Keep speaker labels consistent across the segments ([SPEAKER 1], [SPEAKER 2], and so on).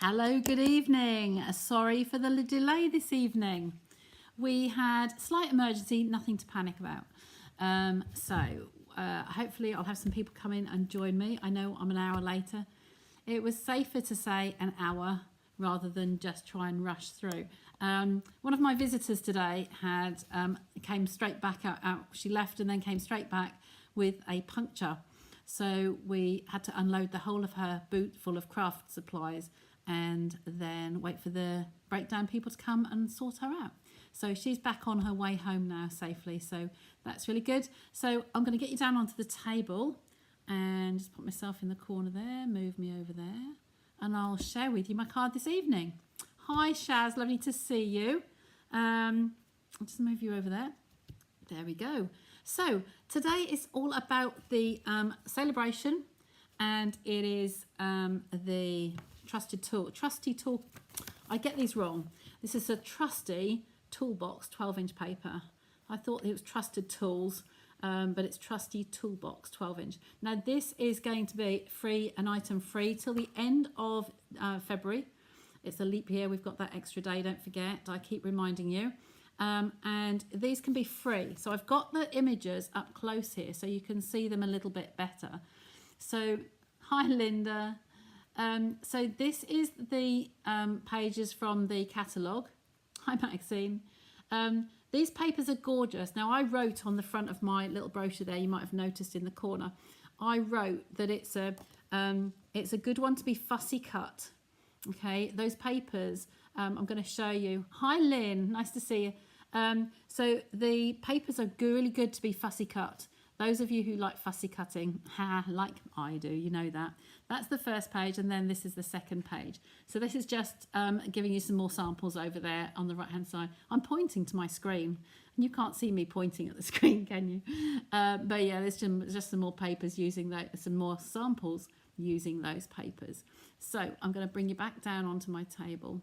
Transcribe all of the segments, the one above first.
[SPEAKER 1] Hello, good evening. Sorry for the delay this evening. We had slight emergency, nothing to panic about. Hopefully I'll have some people come in and join me. I know I'm an hour later. It was safer to say an hour rather than just try and rush through. One of my visitors today came straight back out. She left and then came straight back with a puncture. So we had to unload the whole of her boot full of craft supplies and then wait for the breakdown people to come and sort her out. So she's back on her way home now safely. So that's really good. So I'm going to get you down onto the table and just put myself in the corner there, move me over there, and I'll share with you my card this evening. Hi Shaz, lovely to see you. I'll just move you over there. There we go. So today is all about the Sale-A-Bration, and it is the Trusty tool. I get these wrong. This is a Trusty Toolbox 12-inch paper. I thought it was Trusted Tools, but it's Trusty Toolbox 12-inch. Now this is going to be free, an item free till the end of February. It's a leap year. We've got that extra day. Don't forget. I keep reminding you. And these can be free. So I've got the images up close here so you can see them a little bit better. So hi Linda. So this is the pages from the catalogue. Hi Maxine. These papers are gorgeous. Now I wrote on the front of my little brochure there, you might have noticed in the corner, I wrote that it's a good one to be fussy cut. Okay, those papers, I'm going to show you. Hi Lynn, nice to see you. So the papers are really good to be fussy cut. Those of you who like fussy cutting, like I do, you know that. That's the first page, and then this is the second page. So this is just giving you some more samples over there on the right hand side. I'm pointing to my screen, and you can't see me pointing at the screen, can you? But yeah, there's just some more papers using those, some more samples using those papers. So I'm going to bring you back down onto my table.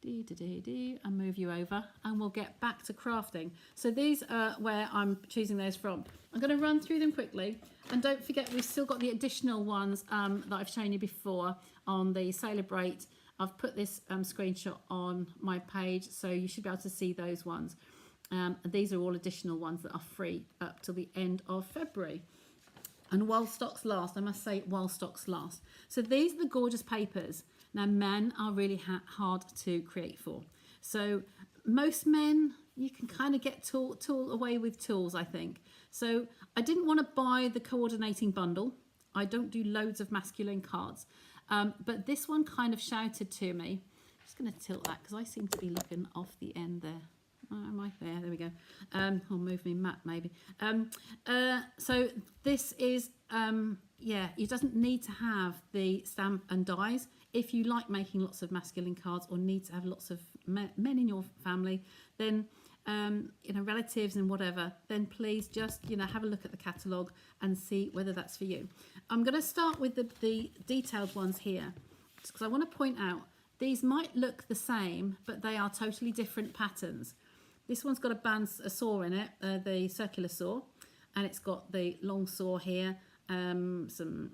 [SPEAKER 1] And move you over, and we'll get back to crafting. So these are where I'm choosing those from. I'm going to run through them quickly, and don't forget we've still got the additional ones that I've shown you before on the Sale-A-Bration. I've put this screenshot on my page, so you should be able to see those ones. These are all additional ones that are free up till the end of February. And while stocks last, I must say while stocks last. So these are the gorgeous papers. Now, men are really hard to create for. So most men, you can kind of get tool away with tools, I think. So I didn't want to buy the coordinating bundle. I don't do loads of masculine cards. But this one kind of shouted to me. I'm just going to tilt that because I seem to be looking off the end there. Am I there? There we go. I'll move me map maybe. So this is, yeah, it doesn't need to have the stamp and dies. If you like making lots of masculine cards or need to have lots of men in your family, then, you know, relatives and whatever, then please just, you know, have a look at the catalogue and see whether that's for you. I'm going to start with the detailed ones here because I want to point out these might look the same, but they are totally different patterns. This one's got a saw in it, the circular saw, and it's got the long saw here, some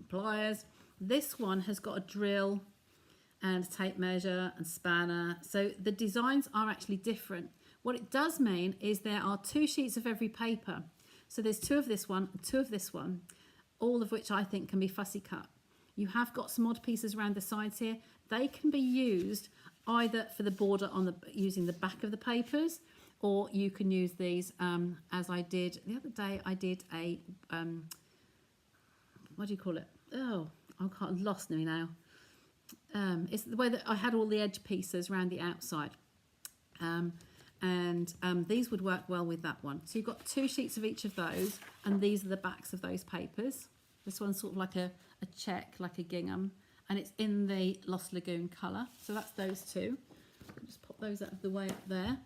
[SPEAKER 1] pliers. This one has got a drill and a tape measure and spanner. So the designs are actually different. What it does mean is there are 2 sheets of every paper. So there's 2 of this one and 2 of this one, all of which I think can be fussy cut. You have got some odd pieces around the sides here. They can be used either for the border on using the back of the papers, or you can use these as I did the other day. I did a what do you call it? Oh, I've lost me now. It's the way that I had all the edge pieces around the outside, and these would work well with that one. So you've got 2 sheets of each of those, and these are the backs of those papers. This one's sort of like a check, like a gingham, and it's in the Lost Lagoon colour. So that's those 2. I'll just pop those out of the way up there.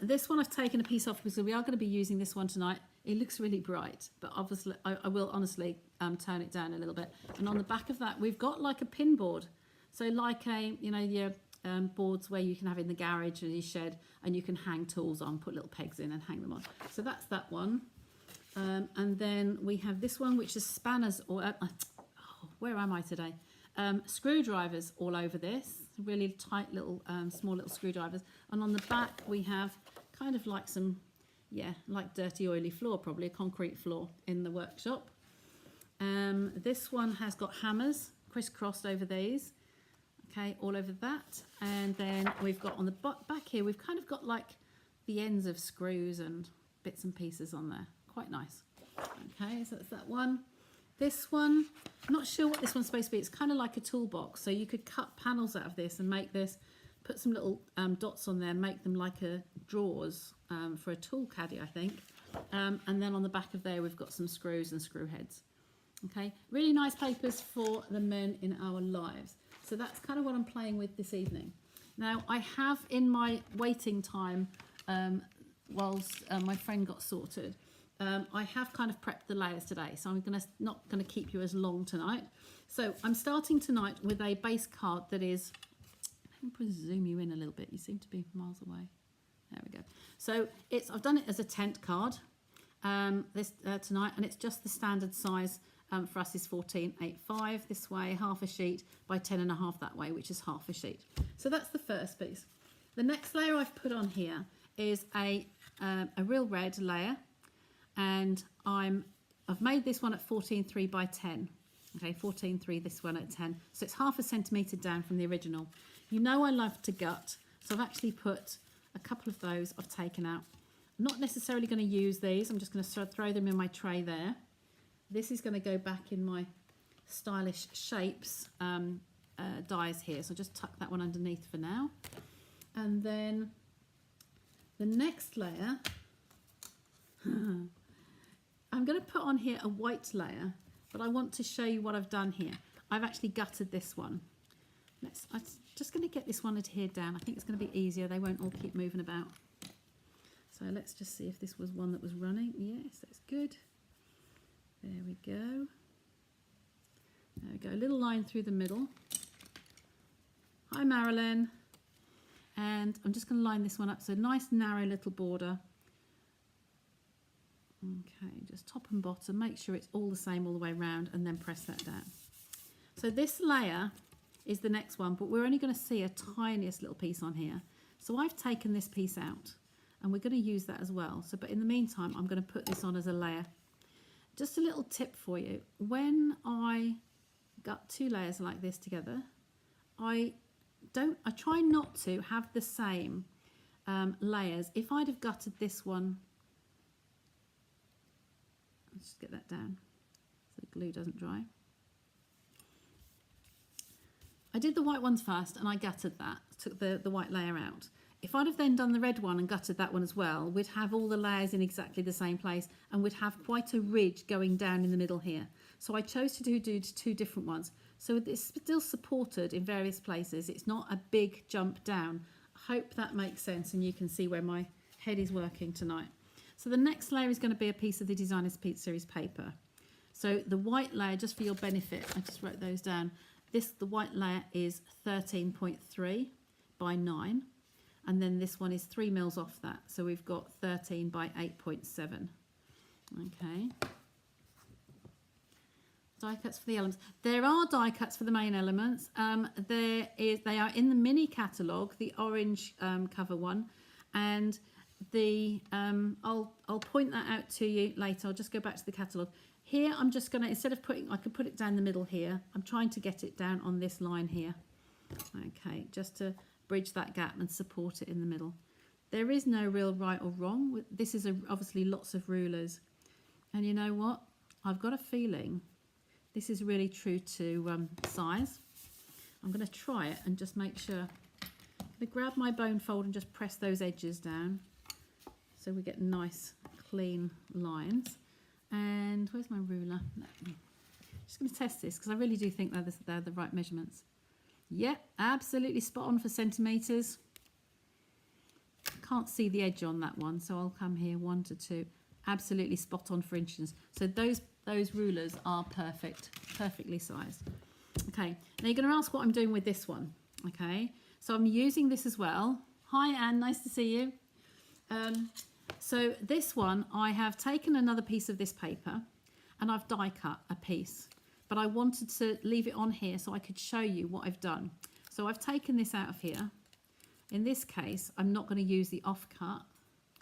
[SPEAKER 1] This one I've taken a piece off because we are going to be using this one tonight. It looks really bright, but obviously I will honestly turn it down a little bit. And on the back of that, we've got like a pin board. So like you know, your boards where you can have in the garage or your shed, and you can hang tools on, put little pegs in and hang them on. So that's that one. And then we have this one, which is spanners, or where am I today? screwdrivers all over this, really tight little, small little screwdrivers. And on the back we have kind of like some, yeah, like dirty oily floor, probably a concrete floor in the workshop. This one has got hammers crisscrossed over these, okay, all over that. And then we've got on the back here, we've kind of got like the ends of screws and bits and pieces on there. Quite nice. Okay, so that's that one. This one, I'm not sure what this one's supposed to be. It's kind of like a toolbox, so you could cut panels out of this and make this, put some little dots on there, make them like a drawers for a tool caddy, I think. And then on the back of there, we've got some screws and screw heads. Okay, really nice papers for the men in our lives. So that's kind of what I'm playing with this evening. Now, I have in my waiting time, whilst my friend got sorted, I have kind of prepped the layers today, so I'm not going to keep you as long tonight. So I'm starting tonight with a base card that is, I'm going to zoom you in a little bit. You seem to be miles away. There we go. So I've done it as a tent card tonight, and it's just the standard size for us is 14.85 this way, half a sheet by 10.5 that way, which is half a sheet. So that's the first piece. The next layer I've put on here is a real red layer. And I've made this one at 14.3 by 10. Okay, 14.3, this one at 10. So it's half a centimetre down from the original. You know I love to gut, so I've actually put a couple of those I've taken out. I'm not necessarily going to use these. I'm just going to throw them in my tray there. This is going to go back in my stylish shapes dies here. So I'll just tuck that one underneath for now. And then the next layer, I'm going to put on here a white layer, but I want to show you what I've done here. I've actually gutted this one. I'm just going to get this one adhered down. I think it's going to be easier. They won't all keep moving about. So let's just see if this was one that was running. Yes, that's good. There we go. There we go. A little line through the middle. Hi, Marilyn. And I'm just going to line this one up. So nice, narrow little border. Okay, just top and bottom, make sure it's all the same all the way around, and then press that down. So this layer is the next one, but we're only going to see a tiniest little piece on here. So I've taken this piece out, and we're going to use that as well. So, but in the meantime, I'm going to put this on as a layer. Just a little tip for you. When I gut two layers like this together, I try not to have the same layers. If I'd have gutted this one, let's just get that down so the glue doesn't dry. I did the white ones first and I gutted that, took the white layer out. If I'd have then done the red one and gutted that one as well, we'd have all the layers in exactly the same place, and we'd have quite a ridge going down in the middle here. So I chose to do two different ones. So it's still supported in various places. It's not a big jump down. I hope that makes sense and you can see where my head is working tonight. So the next layer is going to be a piece of the Designer's Pete Series paper. So the white layer, just for your benefit, I just wrote those down. The white layer is 13.3 by 9. And then this one is 3 mils off that. So we've got 13 by 8.7. Okay. Die cuts for the elements. There are die cuts for the main elements. They are in the mini catalogue, the orange cover one. And I'll point that out to you later. I'll just go back to the catalogue. Here I'm just going to, instead of I could put it down the middle here. I'm trying to get it down on this line here. Okay, just to bridge that gap and support it in the middle. There is no real right or wrong. This is obviously lots of rulers. And you know what? I've got a feeling this is really true to size. I'm going to try it and just make sure. I'm going to grab my bone fold and just press those edges down so we get nice clean lines. And where's my ruler? No. Just going to test this because I really do think they're the right measurements. Yep, absolutely spot on for centimetres. Can't see the edge on that one, so I'll come here 1 to 2. Absolutely spot on for inches. So those rulers are perfectly sized. Okay, now you're going to ask what I'm doing with this one. Okay, so I'm using this as well. Hi Anne, nice to see you. So this one, I have taken another piece of this paper and I've die cut a piece. but I wanted to leave it on here so I could show you what I've done. So I've taken this out of here. In this case, I'm not going to use the offcut.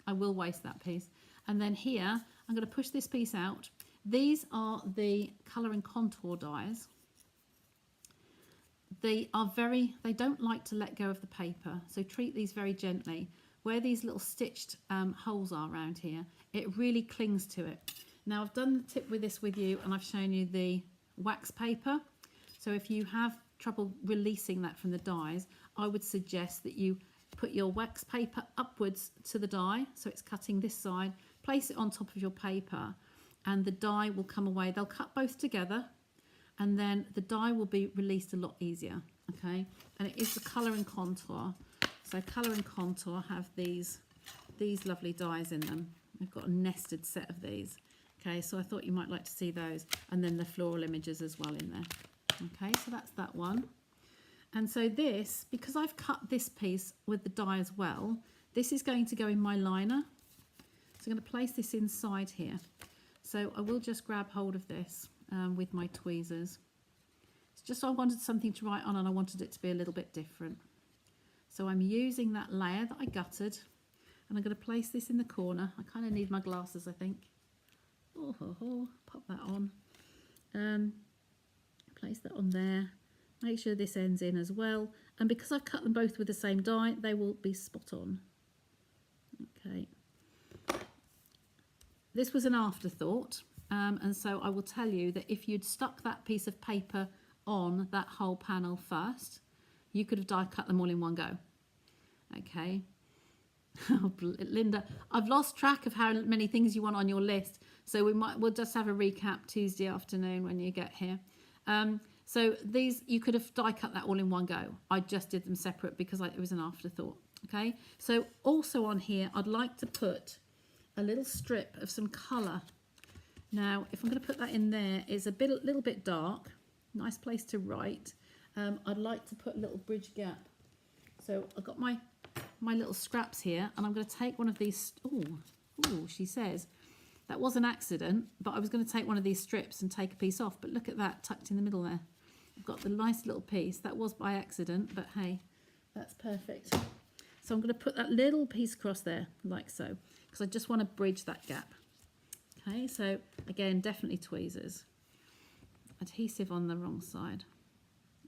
[SPEAKER 1] I will waste that piece. And then here, I'm going to push this piece out. These are the colour and contour dies. They don't like to let go of the paper, so treat these very gently. Where these little stitched holes are around here, it really clings to it. Now I've done the tip with this with you, and I've shown you the wax paper. So if you have trouble releasing that from the dies, I would suggest that you put your wax paper upwards to the die, so it's cutting this side, place it on top of your paper, and the die will come away. They'll cut both together, and then the die will be released a lot easier, okay? And it is the colour and contour. So colour and contour have these lovely dies in them. I've got a nested set of these. Okay, so I thought you might like to see those, and then the floral images as well in there. Okay, so that's that one. And so this, because I've cut this piece with the die as well, this is going to go in my liner. So I'm going to place this inside here. So I will just grab hold of this with my tweezers. It's just I wanted something to write on, and I wanted it to be a little bit different. So I'm using that layer that I gutted, and I'm going to place this in the corner. I kind of need my glasses, I think. Pop that on. Place that on there. Make sure this ends in as well. And because I've cut them both with the same die, they will be spot on. Okay. This was an afterthought. And so I will tell you that if you'd stuck that piece of paper on that whole panel first, you could have die cut them all in one go. Okay. Linda, I've lost track of how many things you want on your list. So we'll just have a recap Tuesday afternoon when you get here. So these, you could have die cut that all in one go. I just did them separate because it was an afterthought. Okay. So also on here, I'd like to put a little strip of some colour. Now, if I'm going to put that in there, it's a little bit dark. Nice place to write. I'd like to put a little bridge gap. So I've got my little scraps here, and I'm going to take one of these. Oh, she says that was an accident, but I was going to take one of these strips and take a piece off, but look at that tucked in the middle there. I've got the nice little piece. That was by accident, but hey, that's perfect. So I'm going to put that little piece across there like so, because I just want to bridge that gap. Okay, so again, definitely tweezers. Adhesive on the wrong side.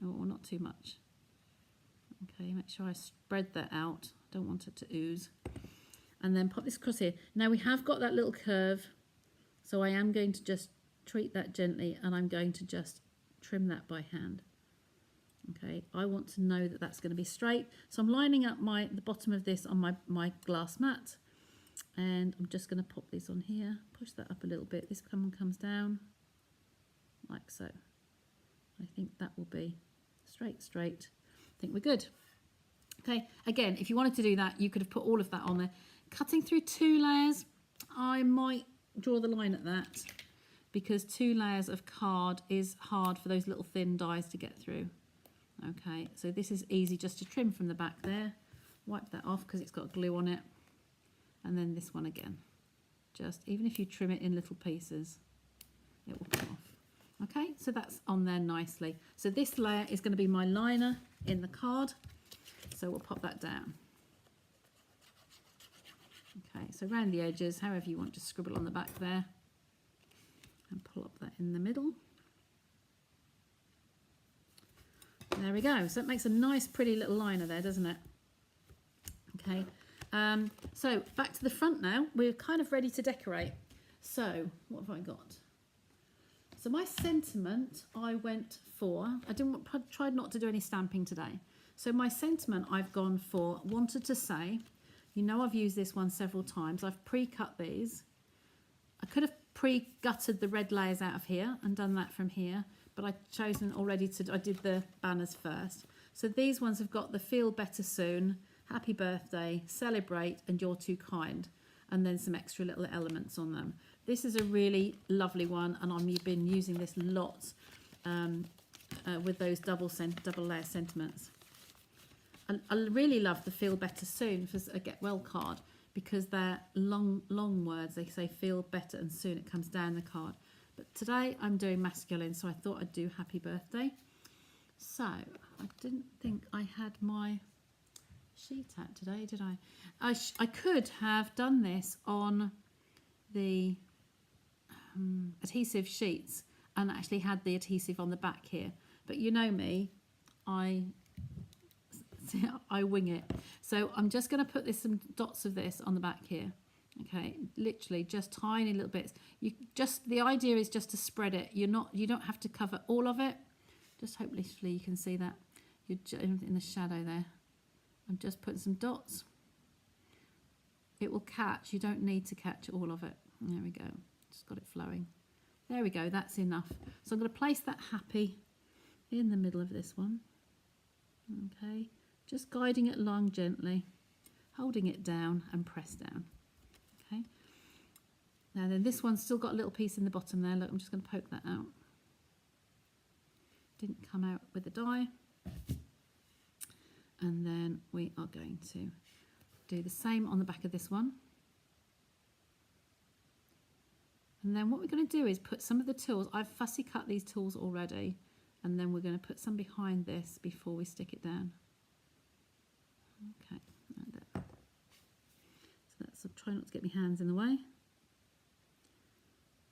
[SPEAKER 1] Oh, not too much. Okay, make sure I spread that out. Don't want it to ooze. And then pop this across here. Now we have got that little curve, so I am going to just treat that gently, and I'm going to just trim that by hand. Okay, I want to know that that's going to be straight. So I'm lining up the bottom of this on my glass mat, and I'm just going to pop this on here, push that up a little bit. This comes down like so. I think that will be straight. I think we're good. Okay, again, if you wanted to do that, you could have put all of that on there. Cutting through 2 layers, I might draw the line at that, because 2 layers of card is hard for those little thin dies to get through. Okay, so this is easy just to trim from the back there. Wipe that off because it's got glue on it. And then this one again. Just, even if you trim it in little pieces, it will come off. Okay, so that's on there nicely. So this layer is going to be my liner in the card. So we'll pop that down. Okay, so around the edges, however you want, just scribble on the back there. And pull up that in the middle. There we go. So it makes a nice pretty little liner there, doesn't it? Okay, so back to the front now. We're kind of ready to decorate. So what have I got? So my sentiment I went for, I tried not to do any stamping today. So my sentiment I've gone for, wanted to say, you know I've used this one several times. I've pre-cut these. I could have pre-gutted the red layers out of here and done that from here, but I've chosen already I did the banners first. So these ones have got the Feel Better Soon, Happy Birthday, Celebrate, and You're Too Kind, and then some extra little elements on them. This is a really lovely one, and I've been using this lots with those double layer sentiments. And I really love the Feel Better Soon for a Get Well card, because they're long words. They say feel better and soon, it comes down the card. But today I'm doing masculine, so I thought I'd do happy birthday. So I didn't think I had my sheet out today, did I? I could have done this on the adhesive sheets and actually had the adhesive on the back here, but you know me, I wing it. So I'm just going to put some dots of this on the back here. Okay, literally just tiny little bits. The idea is just to spread it. You don't have to cover all of it. Just hopefully you can see that. You're in the shadow there. I'm just putting some dots. It will catch. You don't need to catch all of it. There we go. Just got it flowing. There we go. That's enough. So I'm going to place that happy in the middle of this one. Okay, just guiding it along gently, holding it down and press down. Okay, now then this one's still got a little piece in the bottom there. Look, I'm just going to poke that out. Didn't come out with the die. And then we are going to do the same on the back of this one. And then what we're going to do is put some of the tools. I've fussy cut these tools already, and then we're going to put some behind this before we stick it down. Okay, like that. So that's, I'll try not to get my hands in the way.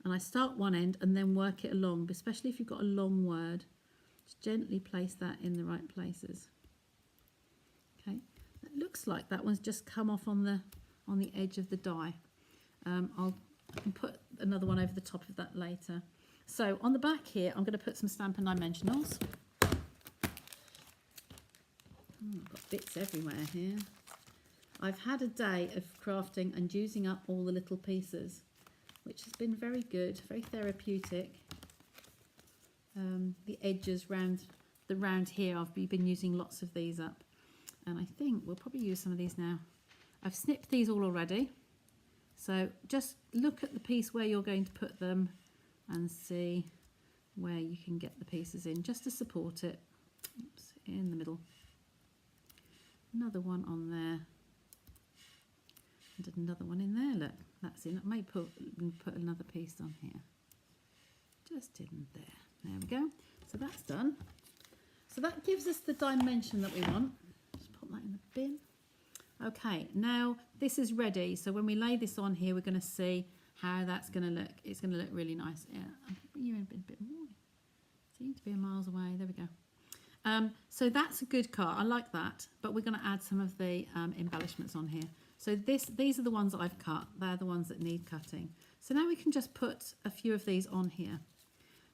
[SPEAKER 1] And I start one end and then work it along, especially if you've got a long word. Just gently place that in the right places. Okay, it looks like that one's just come off on the edge of the die. I can put another one over the top of that later. So on the back here, I'm going to put some Stampin' Dimensionals. I've got bits everywhere here. I've had a day of crafting and using up all the little pieces, which has been very good, very therapeutic. The edges round here, I've been using lots of these up. And I think we'll probably use some of these now. I've snipped these all already. So just look at the piece where you're going to put them and see where you can get the pieces in, just to support it. Oops, in the middle. Another one on there. And another one in there, look. That's in. I may put another piece on here. Just in there. There we go. So that's done. So that gives us the dimension that we want. Just put that in the bin. Okay, now this is ready. So when we lay this on here, we're going to see how that's going to look. It's going to look really nice. Yeah, I'll bring you in a bit more. Seem to be a miles away. There we go. So that's a good card. I like that. But we're going to add some of the embellishments on here. So these are the ones that I've cut. They're the ones that need cutting. So now we can just put a few of these on here.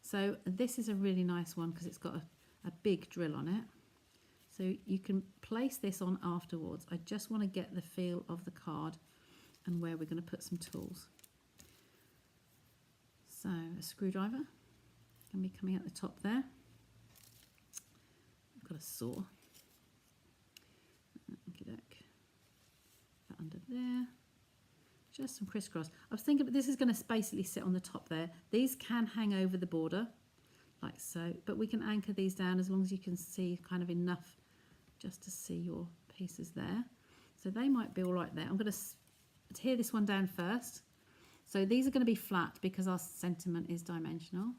[SPEAKER 1] So this is a really nice one because it's got a big drill on it. So you can place this on afterwards. I just want to get the feel of the card and where we're going to put some tools. So a screwdriver can be coming out the top there. I've got a saw. That under there. Just some crisscross. I was thinking, but this is going to basically sit on the top there. These can hang over the border, like so, but we can anchor these down as long as you can see kind of enough just to see your pieces there. So they might be all right there. I'm going to tear this one down first. So these are going to be flat because our sentiment is dimensional.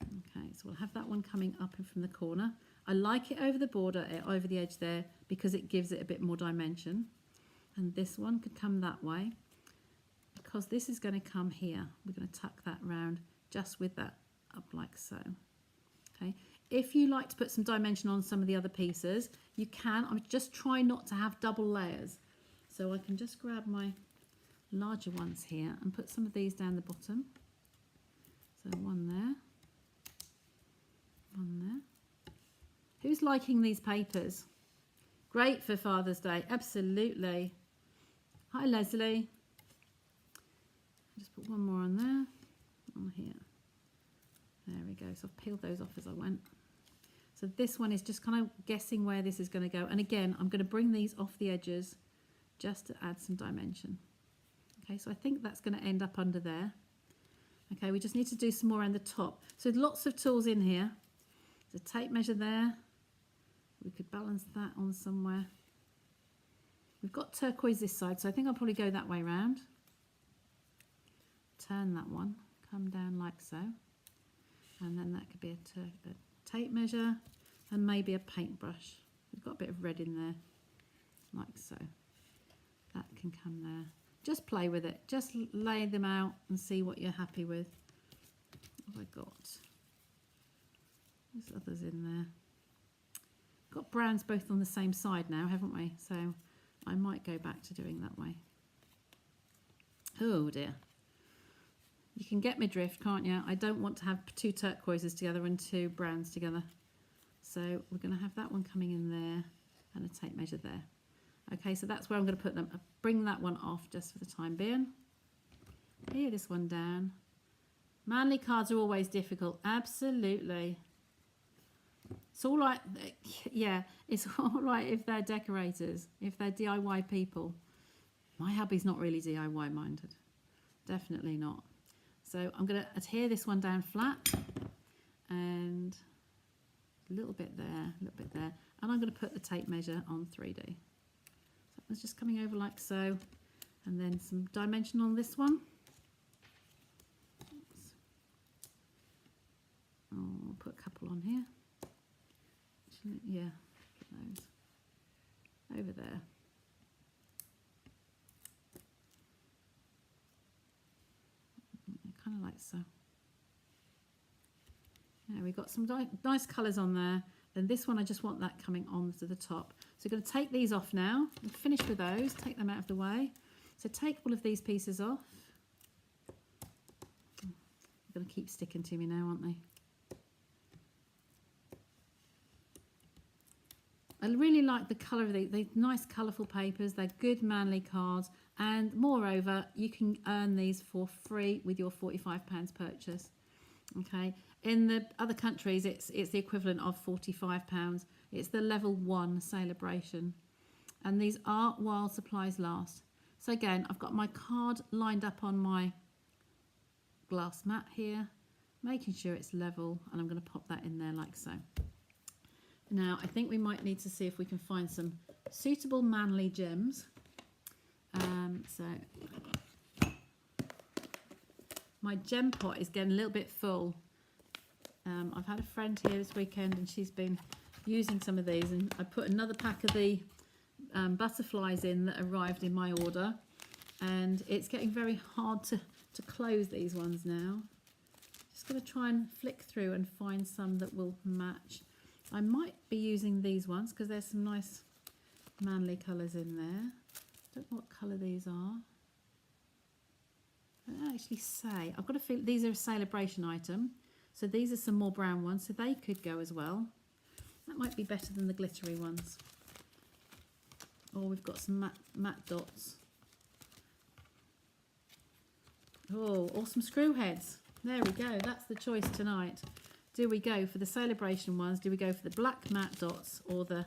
[SPEAKER 1] Okay, so we'll have that one coming up in from the corner. I like it over the border, over the edge there, because it gives it a bit more dimension. And this one could come that way because this is going to come here. We're going to tuck that round just with that up like so. Okay. If you like to put some dimension on some of the other pieces, you can. I'm just trying not to have double layers. So I can just grab my larger ones here and put some of these down the bottom. So one there. One there. Who's liking these papers? Great for Father's Day, absolutely. Hi Leslie. Just put one more on there, on here. There we go, so I've peeled those off as I went. So this one is just kind of guessing where this is going to go. And again, I'm going to bring these off the edges just to add some dimension. Okay, so I think that's going to end up under there. Okay, we just need to do some more around the top. So lots of tools in here. There's a tape measure there. We could balance that on somewhere. We've got turquoise this side, so I think I'll probably go that way round. Turn that one, come down like so. And then that could be a tape measure and maybe a paintbrush. We've got a bit of red in there, like so. That can come there. Just play with it. Just lay them out and see what you're happy with. What have I got? There's others in there. Got browns both on the same side now, haven't we? So I might go back to doing that way. Oh dear. You can get me drift, can't you? I don't want to have two turquoises together and two browns together. So we're going to have that one coming in there and a tape measure there. Okay, so that's where I'm going to put them. I'll bring that one off just for the time being. Here, this one down. Manly cards are always difficult. Absolutely. It's all right. Yeah, it's all right if they're decorators, if they're DIY people. My hubby's not really DIY minded. Definitely not. So I'm going to adhere this one down flat and a little bit there, a little bit there. And I'm going to put the tape measure on 3D. So it's just coming over like so. And then some dimension on this one. Oh, I'll put a couple on here. Actually, yeah, put those over there. Kind of like so. Yeah, we've got some nice colours on there. Then this one, I just want that coming on to the top. So we're going to take these off now and finish with those. Take them out of the way. So take all of these pieces off. They're going to keep sticking to me now, aren't they? I really like the colour of these. They're nice colourful papers. They're good manly cards. And moreover, you can earn these for free with your £45 purchase. Okay. In the other countries, it's the equivalent of £45. It's the level 1 Sale-A-Bration. And these are while supplies last. So again, I've got my card lined up on my glass mat here, making sure it's level, and I'm going to pop that in there like so. Now, I think we might need to see if we can find some suitable manly gems. So my gem pot is getting a little bit full. I've had a friend here this weekend and she's been using some of these, and I put another pack of the butterflies in that arrived in my order, and it's getting very hard to close these ones now. Just going to try and flick through and find some that will match. I might be using these ones because there's some nice manly colours in there. Don't know what colour these are. I don't actually say. I've got a feel these are a Sale-A-Bration item. So these are some more brown ones, so they could go as well. That might be better than the glittery ones. Oh, we've got some matte dots. Oh, or some screw heads. There we go. That's the choice tonight. Do we go for the Sale-A-Bration ones? Do we go for the black matte dots, or they're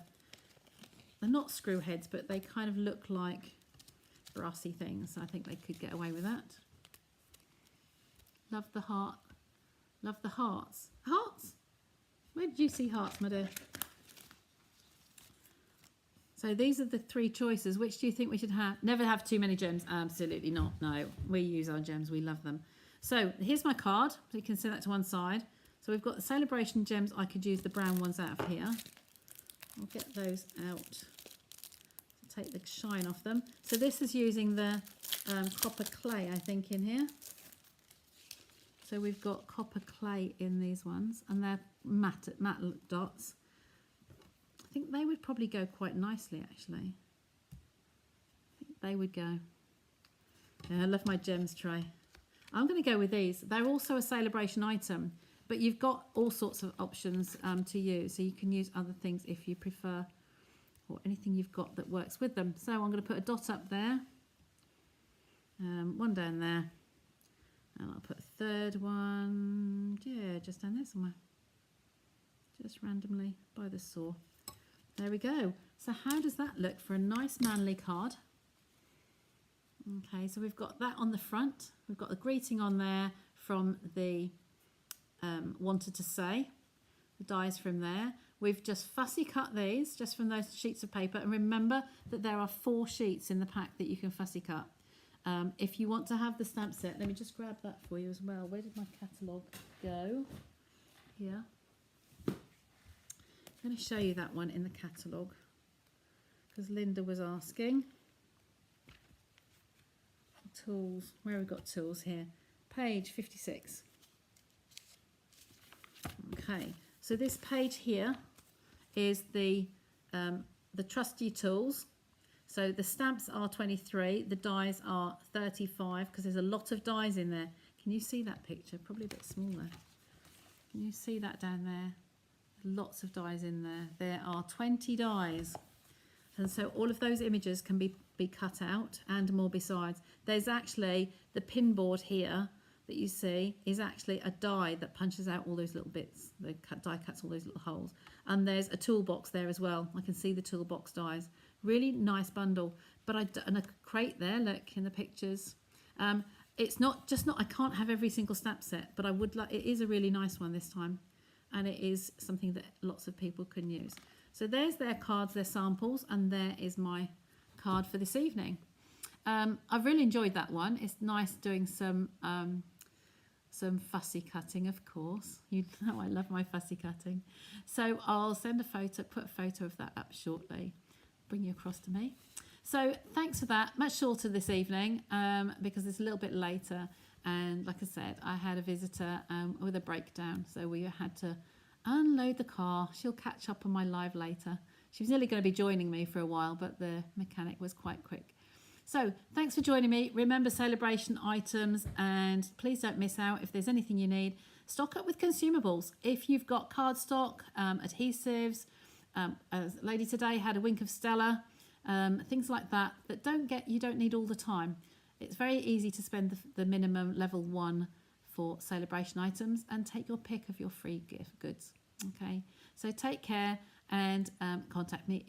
[SPEAKER 1] not screw heads, but they kind of look like brassy things. I think they could get away with that. Love the heart. Love the hearts. Hearts? Where did you see hearts, my dear? So these are the three choices. Which do you think we should have? Never have too many gems. Absolutely not. No, we use our gems. We love them. So here's my card. So you can set that to one side. So we've got the Sale-A-Bration gems. I could use the brown ones out of here. I'll get those out. Take the shine off them. So this is using the copper clay, I think, in here. So we've got copper clay in these ones, and they're matte dots. I think they would probably go quite nicely, actually. I think they would go. Yeah, I love my gems tray. I'm going to go with these. They're also a Sale-A-Bration item, but you've got all sorts of options to use. So you can use other things if you prefer, or anything you've got that works with them. So I'm going to put a dot up there, one down there, and I'll put a third one, yeah, just down there somewhere, just randomly by the saw. There we go. So how does that look for a nice manly card? Okay, so we've got that on the front. We've got the greeting on there from the Wanted to Say, the dies from there. We've just fussy cut these just from those sheets of paper, and remember that there are 4 sheets in the pack that you can fussy cut. If you want to have the stamp set, let me just grab that for you as well. Where did my catalogue go? Here. I'm going to show you that one in the catalogue because Linda was asking. Tools, where have we got tools here? Page 56. Okay, so this page here is the Trusty tools. So the stamps are 23, the dies are 35 because there's a lot of dies in there. Can you see that picture? Probably a bit smaller. Can you see that down there? Lots of dies in there. There are 20 dies. And so all of those images can be cut out and more besides. There's actually the pin board here that you see is actually a die that punches out all those little bits. The die cuts all those little holes. And there's a toolbox there as well. I can see the toolbox dies. Really nice bundle. But and a crate there, look in the pictures. It's not, I can't have every single stamp set, but I would like, it is a really nice one this time. And it is something that lots of people can use. So there's their cards, their samples, and there is my card for this evening. I've really enjoyed that one. It's nice doing some fussy cutting, of course. You know I love my fussy cutting. So I'll send a photo, put a photo of that up shortly, bring you across to me. So thanks for that. Much shorter this evening because it's a little bit later. And like I said, I had a visitor with a breakdown. So we had to unload the car. She'll catch up on my live later. She was nearly going to be joining me for a while, but the mechanic was quite quick. So thanks for joining me. Remember Sale-A-Bration items, and please don't miss out. If there's anything you need, stock up with consumables. If you've got cardstock, adhesives, a lady today had a wink of Stella, things like that you don't need all the time. It's very easy to spend the minimum level 1 for Sale-A-Bration items and take your pick of your free gift goods. Okay, so take care and contact me if